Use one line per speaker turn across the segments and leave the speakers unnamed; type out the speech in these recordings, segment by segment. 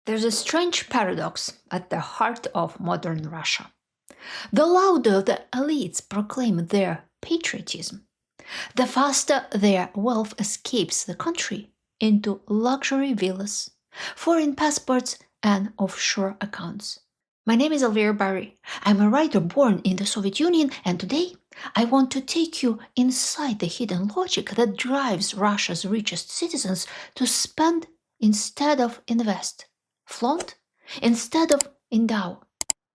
There's a strange paradox at the heart of modern Russia. The louder the elites proclaim their patriotism, the faster their wealth escapes the country into luxury villas, foreign passports, and offshore accounts. My name is Elvira Bary. I'm a writer born in the Soviet Union, and today I want to take you inside the hidden logic that drives Russia's richest citizens to spend instead of invest, flaunt instead of endow,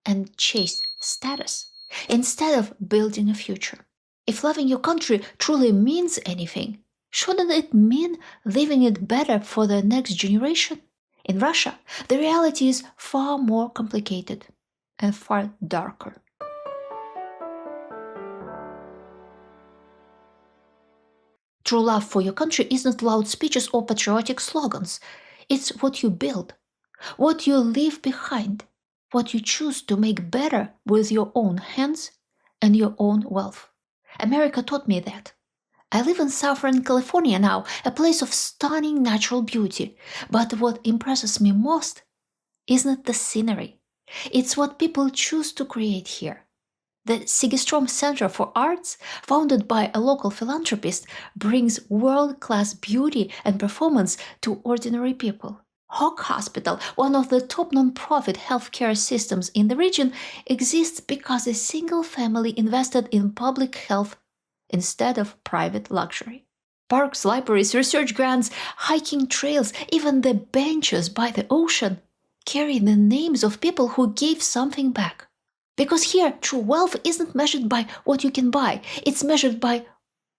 and chase status instead of building a future. If loving your country truly means anything, shouldn't it mean leaving it better for the next generation? In Russia, the reality is far more complicated and far darker. True love for your country isn't loud speeches or patriotic slogans. It's what you build, what you leave behind, what you choose to make better with your own hands and your own wealth. America taught me that. I live in Southern California now, a place of stunning natural beauty. But what impresses me most isn't the scenery. It's what people choose to create here. The Sigistrom Center for Arts, founded by a local philanthropist, brings world-class beauty and performance to ordinary people. Hawk Hospital, one of the top non-profit healthcare systems in the region, exists because a single family invested in public health instead of private luxury. Parks, libraries, research grants, hiking trails, even the benches by the ocean carry the names of people who gave something back. Because here, true wealth isn't measured by what you can buy, it's measured by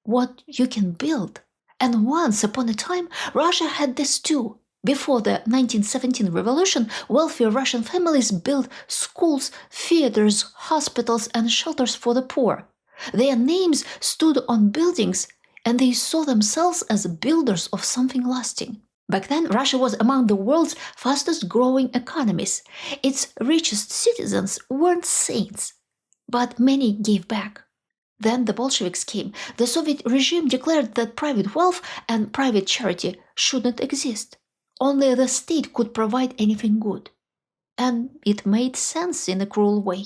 what you can build. And once upon a time, Russia had this too. Before the 1917 revolution, wealthy Russian families built schools, theaters, hospitals, and shelters for the poor. Their names stood on buildings, and they saw themselves as builders of something lasting. Back then, Russia was among the world's fastest-growing economies. Its richest citizens weren't saints, but many gave back. Then the Bolsheviks came. The Soviet regime declared that private wealth and private charity shouldn't exist. Only the state could provide anything good. And it made sense in a cruel way.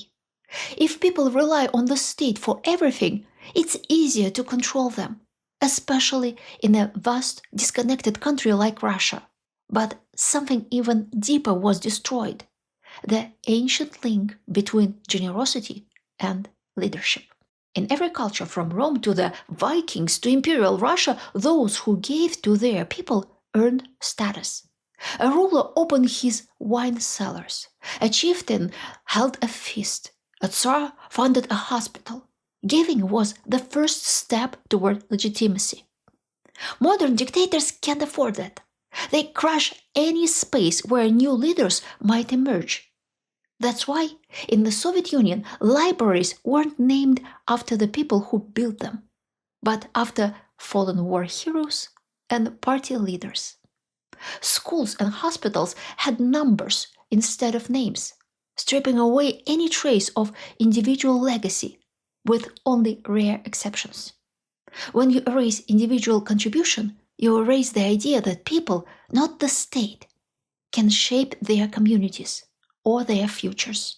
If people rely on the state for everything, it's easier to control them, especially in a vast, disconnected country like Russia. But something even deeper was destroyed: the ancient link between generosity and leadership. In every culture, from Rome to the Vikings to imperial Russia, those who gave to their people earned status. A ruler opened his wine cellars. A chieftain held a feast. A Tsar founded a hospital. Giving was the first step toward legitimacy. Modern dictators can't afford that. They crush any space where new leaders might emerge. That's why, in the Soviet Union, libraries weren't named after the people who built them, but after fallen war heroes and party leaders. Schools and hospitals had numbers instead of names, stripping away any trace of individual legacy, with only rare exceptions. When you erase individual contribution, you erase the idea that people, not the state, can shape their communities or their futures.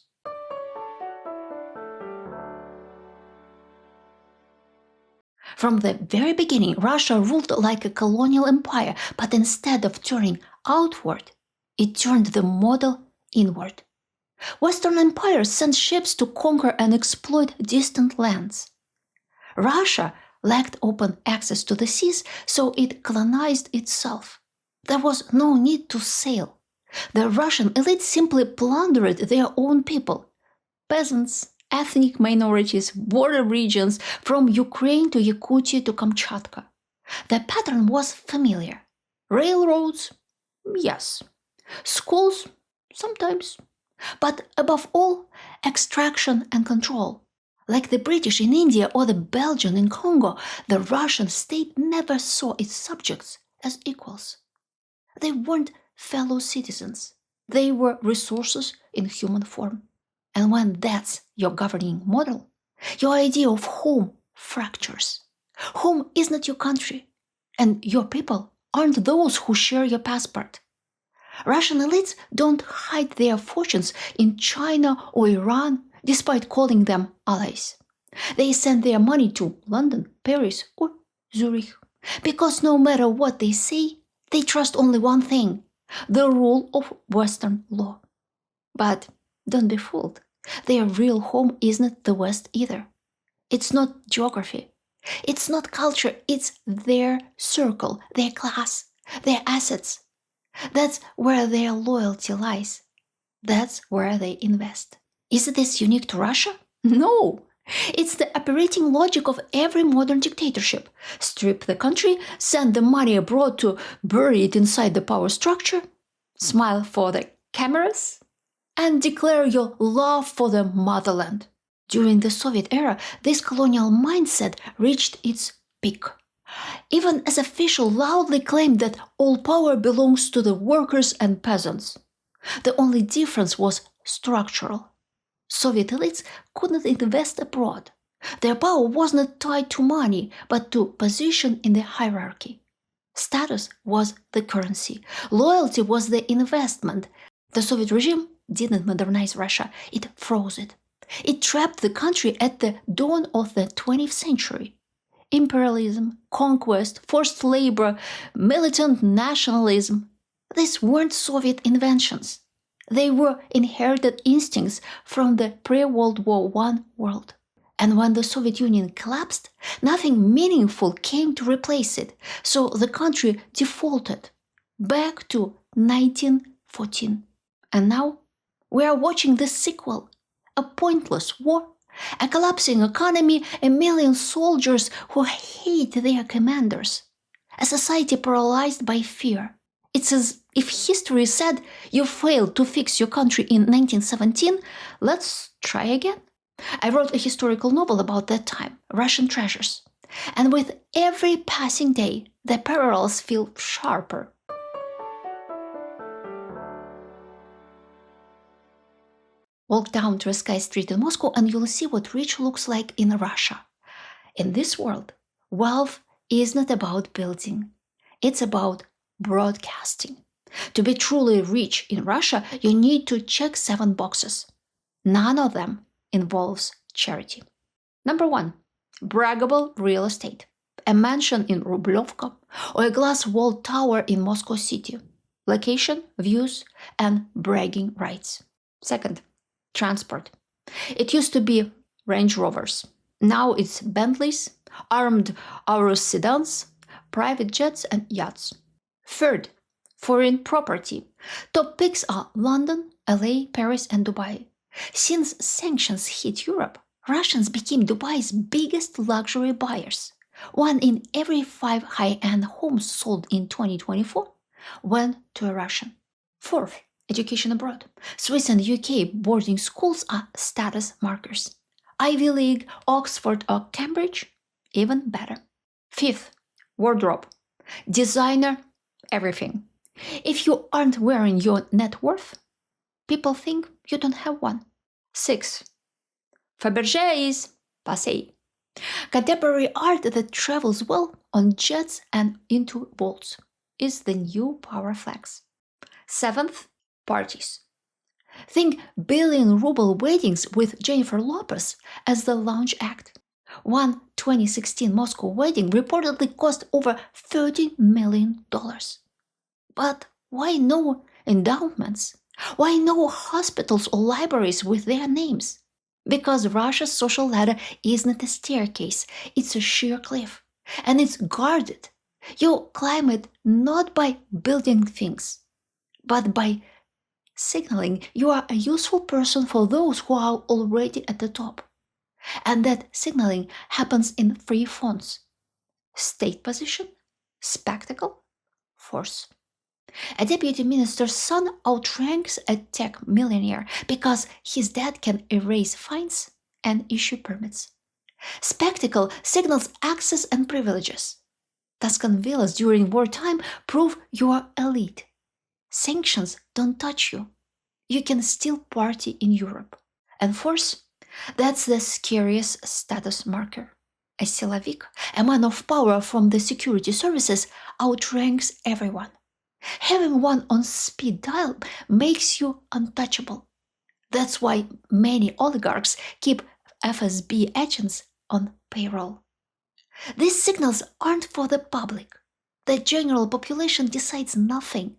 From the very beginning, Russia ruled like a colonial empire, but instead of turning outward, it turned the model inward. Western empires sent ships to conquer and exploit distant lands. Russia lacked open access to the seas, so it colonized itself. There was no need to sail. The Russian elite simply plundered their own people: peasants, ethnic minorities, border regions, from Ukraine to Yakutia to Kamchatka. The pattern was familiar. Railroads? Yes. Schools? Sometimes. But above all, extraction and control. Like the British in India or the Belgian in Congo, the Russian state never saw its subjects as equals. They weren't fellow citizens. They were resources in human form. And when that's your governing model, your idea of home fractures. Home is not your country, and your people aren't those who share your passport. Russian elites don't hide their fortunes in China or Iran, despite calling them allies. They send their money to London, Paris, or Zurich, because no matter what they say, they trust only one thing: the rule of Western law. But don't be fooled. Their real home isn't the West either. It's not geography. It's not culture. It's their circle, their class, their assets. That's where their loyalty lies. That's where they invest. Is this unique to Russia? No. It's the operating logic of every modern dictatorship. Strip the country, send the money abroad to bury it inside the power structure, smile for the cameras, and declare your love for the motherland. During the Soviet era, this colonial mindset reached its peak. Even as officials loudly claimed that all power belongs to the workers and peasants. The only difference was structural. Soviet elites couldn't invest abroad. Their power was not tied to money, but to position in the hierarchy. Status was the currency. Loyalty was the investment. The Soviet regime didn't modernize Russia, it froze it. It trapped the country at the dawn of the 20th century. Imperialism, conquest, forced labor, militant nationalism. These weren't Soviet inventions. They were inherited instincts from the pre-World War I world. And when the Soviet Union collapsed, nothing meaningful came to replace it, so the country defaulted back to 1914. And now we are watching the sequel, a pointless war, a collapsing economy, a million soldiers who hate their commanders, a society paralyzed by fear. It's as if history said, you failed to fix your country in 1917, let's try again. I wrote a historical novel about that time, Russian Treasures. And with every passing day, the parallels feel sharper. Walk down Tverskaya Street in Moscow and you'll see what rich looks like in Russia. In this world, wealth is not about building. It's about broadcasting. To be truly rich in Russia, you need to check 7 boxes. None of them involves charity. Number 1, braggable real estate. A mansion in Rublovka or a glass-walled tower in Moscow City. Location, views, and bragging rights. Second, transport. It used to be Range Rovers. Now it's Bentleys, armed Aurus sedans, private jets, and yachts. Third, foreign property. Top picks are London, LA, Paris, and Dubai. Since sanctions hit Europe, Russians became Dubai's biggest luxury buyers. 1 in every 5 high-end homes sold in 2024 went to a Russian. Fourth, education abroad. Swiss and UK boarding schools are status markers. Ivy League, Oxford, or Cambridge, even better. Fifth, wardrobe. Designer, everything. If you aren't wearing your net worth, people think you don't have one. Sixth, Fabergé is passé. Contemporary art that travels well on jets and into vaults is the new power flex. Seventh, parties. Think billion-ruble weddings with Jennifer Lopez as the launch act. One 2016 Moscow wedding reportedly cost over $30 million. But why no endowments? Why no hospitals or libraries with their names? Because Russia's social ladder isn't a staircase, it's a sheer cliff. And it's guarded. You climb it not by building things, but by signaling you are a useful person for those who are already at the top. And that signaling happens in 3 fonts: state position, spectacle, force. A deputy minister's son outranks a tech millionaire because his dad can erase fines and issue permits. Spectacle signals access and privileges. Tuscan villas during wartime prove you are elite. Sanctions don't touch you. You can still party in Europe. And force, that's the scariest status marker. A silovik, a man of power from the security services, outranks everyone. Having one on speed dial makes you untouchable. That's why many oligarchs keep FSB agents on payroll. These signals aren't for the public. The general population decides nothing.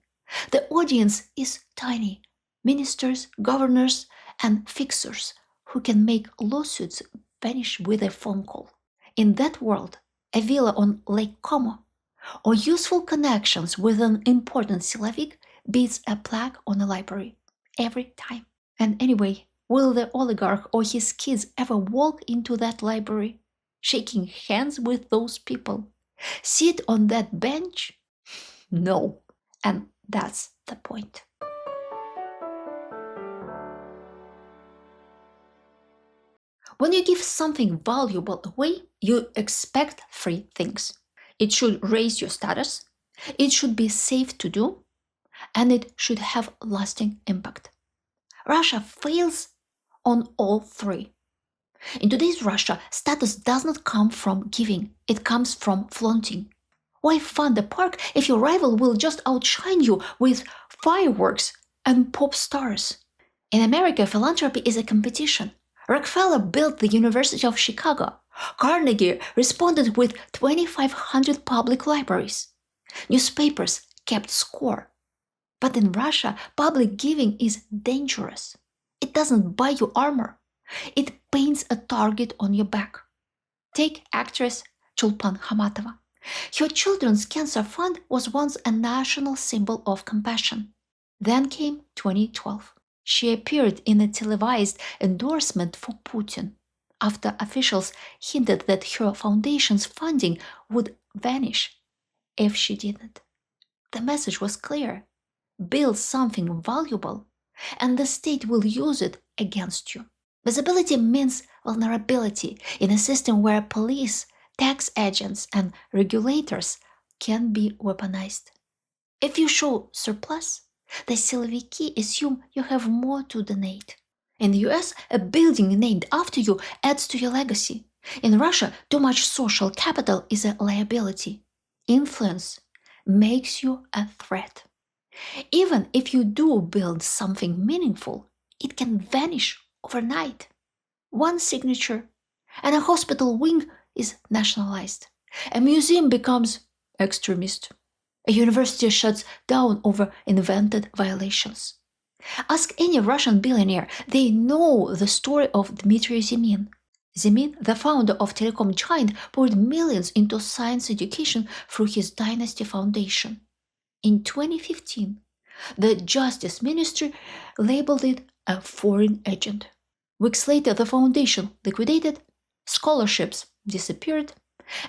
The audience is tiny: ministers, governors, and fixers who can make lawsuits vanish with a phone call. In that world, a villa on Lake Como or useful connections with an important Silavik beats a plaque on a library every time. And anyway, will the oligarch or his kids ever walk into that library, shaking hands with those people? Sit on that bench? No. And that's the point. When you give something valuable away, you expect three things. It should raise your status, it should be safe to do, and it should have lasting impact. Russia fails on all three. In today's Russia, status does not come from giving, it comes from flaunting. Why fund a park if your rival will just outshine you with fireworks and pop stars? In America, philanthropy is a competition. Rockefeller built the University of Chicago. Carnegie responded with 2,500 public libraries. Newspapers kept score. But in Russia, public giving is dangerous. It doesn't buy you armor. It paints a target on your back. Take actress Chulpan Khamatova. Her children's cancer fund was once a national symbol of compassion. Then came 2012. She appeared in a televised endorsement for Putin after officials hinted that her foundation's funding would vanish if she didn't. The message was clear: build something valuable, and the state will use it against you. Visibility means vulnerability in a system where police, tax agents, and regulators can be weaponized. If you show surplus, the Siloviki assume you have more to donate. In the US, a building named after you adds to your legacy. In Russia, too much social capital is a liability. Influence makes you a threat. Even if you do build something meaningful, it can vanish overnight. One signature, and a hospital wing is nationalized. A museum becomes extremist. A university shuts down over invented violations. Ask any Russian billionaire, they know the story of Dmitry Zemin. Zemin, the founder of telecom giant, poured millions into science education through his Dynasty Foundation. In 2015, the Justice Ministry labeled it a foreign agent. Weeks later, the foundation liquidated, scholarships disappeared,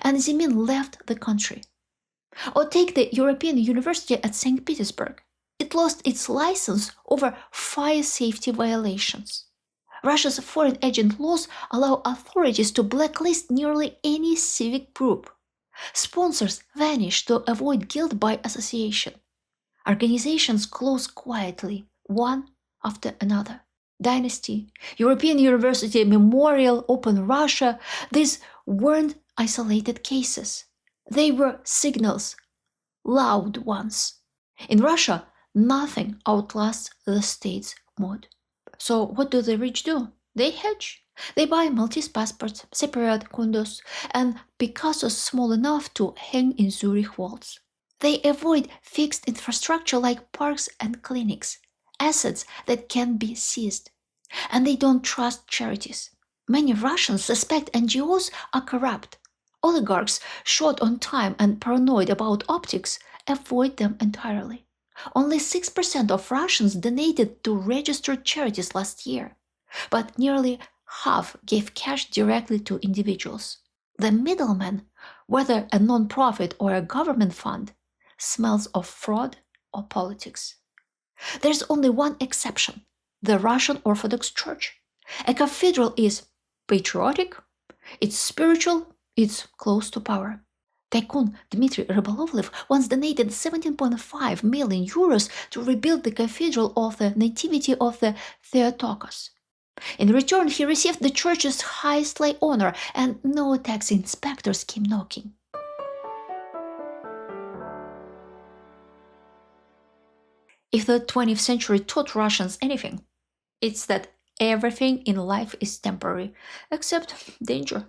and Zemin left the country. Or take the European University at St. Petersburg. It lost its license over fire safety violations. Russia's foreign agent laws allow authorities to blacklist nearly any civic group. Sponsors vanish to avoid guilt by association. Organizations close quietly, one after another. Dynasty, European University, Memorial, Open Russia, these weren't isolated cases. They were signals, loud ones. In Russia, nothing outlasts the state's mood. So what do the rich do? They hedge. They buy Maltese passports, separate condos, and Picassos small enough to hang in Zurich walls. They avoid fixed infrastructure like parks and clinics, assets that can be seized. And they don't trust charities. Many Russians suspect NGOs are corrupt. Oligarchs, short on time and paranoid about optics, avoid them entirely. Only 6% of Russians donated to registered charities last year, but nearly half gave cash directly to individuals. The middleman, whether a non-profit or a government fund, smells of fraud or politics. There's only one exception: the Russian Orthodox Church. A cathedral is patriotic, it's spiritual, it's close to power. Tycoon Dmitry Rybolovlev once donated 17.5 million euros to rebuild the cathedral of the Nativity of the Theotokos. In return, he received the church's highest lay honor, and no tax inspectors came knocking. If the 20th century taught Russians anything, it's that everything in life is temporary, except danger.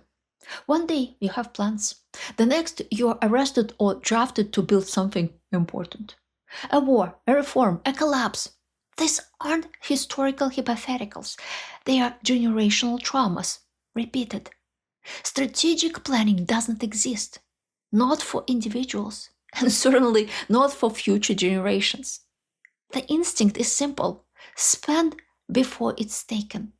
One day you have plans, the next you are arrested or drafted to build something important. A war, a reform, a collapse. These aren't historical hypotheticals, they are generational traumas, repeated. Strategic planning doesn't exist, not for individuals, and certainly not for future generations. The instinct is simple: spend before it's taken.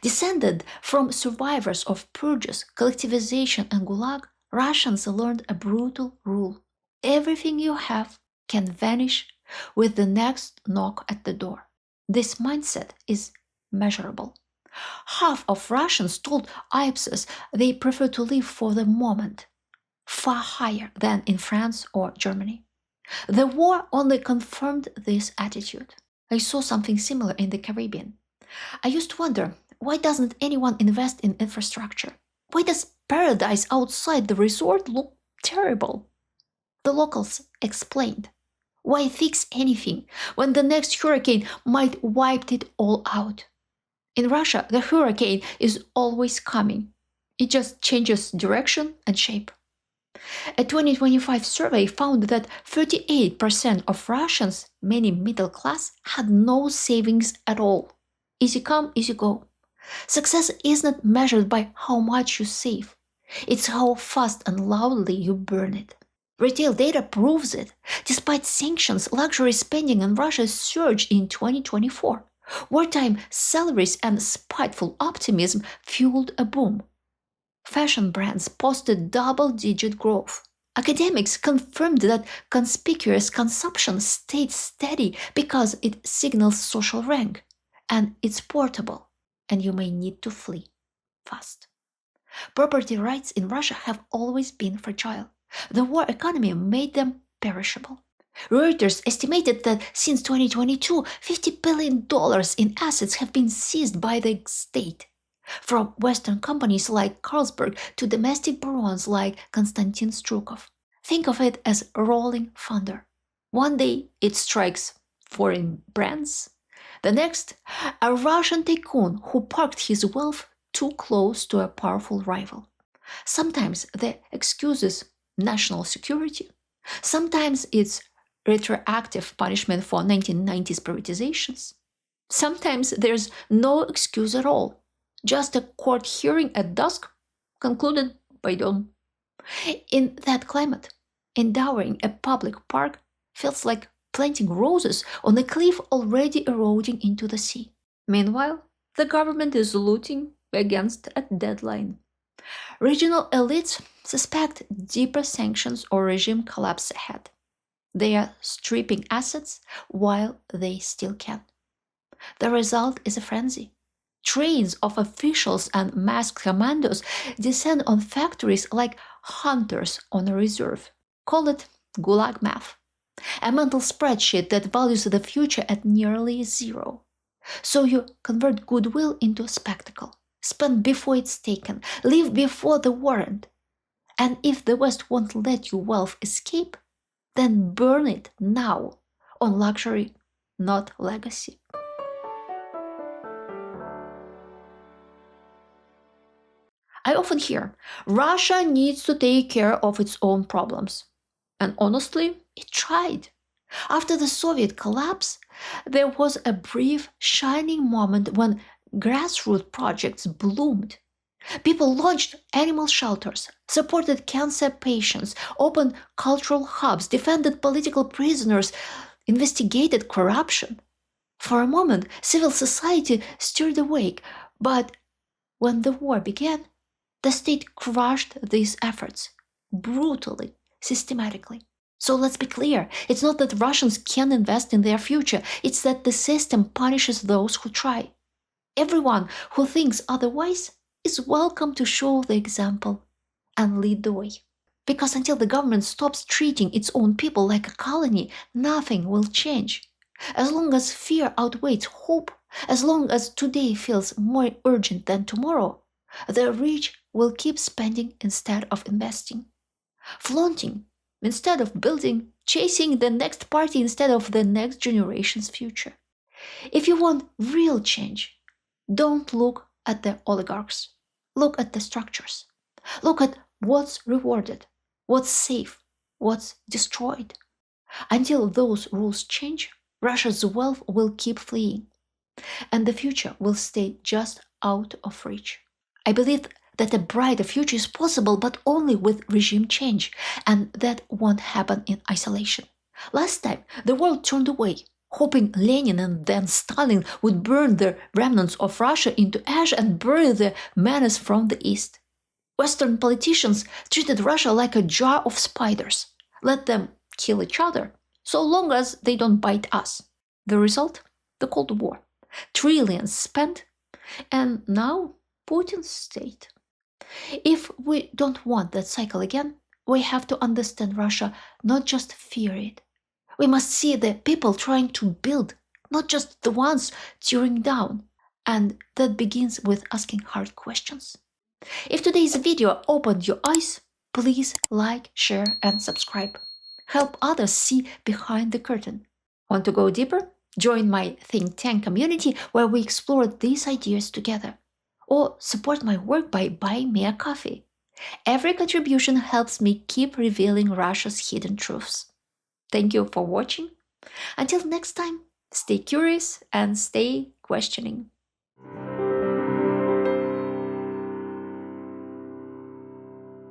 Descended from survivors of purges, collectivization, and Gulag, Russians learned a brutal rule: everything you have can vanish with the next knock at the door. This mindset is measurable. Half of Russians told Ipsos they prefer to live for the moment, far higher than in France or Germany. The war only confirmed this attitude. I saw something similar in the Caribbean. I used to wonder, why doesn't anyone invest in infrastructure? Why does paradise outside the resort look terrible? The locals explained. Why fix anything when the next hurricane might wipe it all out? In Russia, the hurricane is always coming. It just changes direction and shape. A 2025 survey found that 38% of Russians, many middle class, had no savings at all. Easy come, easy go. Success isn't measured by how much you save. It's how fast and loudly you burn it. Retail data proves it. Despite sanctions, luxury spending in Russia surged in 2024. Wartime salaries and spiteful optimism fueled a boom. Fashion brands posted double-digit growth. Academics confirmed that conspicuous consumption stayed steady because it signals social rank, and it's portable, and you may need to flee fast. Property rights in Russia have always been fragile. The war economy made them perishable. Reuters estimated that since 2022, $50 billion in assets have been seized by the state, from Western companies like Carlsberg to domestic barons like Konstantin Strukov. Think of it as rolling thunder. One day it strikes foreign brands. The next, a Russian tycoon who parked his wealth too close to a powerful rival. Sometimes the excuse is national security. Sometimes it's retroactive punishment for 1990s privatizations. Sometimes there's no excuse at all. Just a court hearing at dusk, concluded by dawn. In that climate, endowing a public park feels like planting roses on a cliff already eroding into the sea. Meanwhile, the government is looting against a deadline. Regional elites suspect deeper sanctions or regime collapse ahead. They are stripping assets while they still can. The result is a frenzy. Trains of officials and masked commandos descend on factories like hunters on a reserve. Call it Gulag math. A mental spreadsheet that values the future at nearly zero. So you convert goodwill into a spectacle. Spend before it's taken. Live before the warrant. And if the West won't let your wealth escape, then burn it now on luxury, not legacy. I often hear, Russia needs to take care of its own problems. And honestly, it tried. After the Soviet collapse, there was a brief, shining moment when grassroots projects bloomed. People launched animal shelters, supported cancer patients, opened cultural hubs, defended political prisoners, investigated corruption. For a moment, civil society stirred awake, but when the war began, the state crushed these efforts brutally, systematically. So let's be clear, it's not that Russians can invest in their future, it's that the system punishes those who try. Everyone who thinks otherwise is welcome to show the example and lead the way. Because until the government stops treating its own people like a colony, nothing will change. As long as fear outweighs hope, as long as today feels more urgent than tomorrow, the rich will keep spending instead of investing, flaunting instead of building, chasing the next party instead of the next generation's future. If you want real change, don't look at the oligarchs. Look at the structures. Look at what's rewarded, what's safe, what's destroyed. Until those rules change, Russia's wealth will keep fleeing, and the future will stay just out of reach. I believe that a brighter future is possible, but only with regime change, and that won't happen in isolation. Last time, the world turned away, hoping Lenin and then Stalin would burn the remnants of Russia into ash and bury the menace from the east. Western politicians treated Russia like a jar of spiders. Let them kill each other, so long as they don't bite us. The result? The Cold War. Trillions spent, and now Putin's state. If we don't want that cycle again, we have to understand Russia, not just fear it. We must see the people trying to build, not just the ones tearing down. And that begins with asking hard questions. If today's video opened your eyes, please like, share, and subscribe. Help others see behind the curtain. Want to go deeper? Join my think tank community where we explore these ideas together. Or support my work by buying me a coffee. Every contribution helps me keep revealing Russia's hidden truths. Thank you for watching. Until next time, stay curious and stay questioning.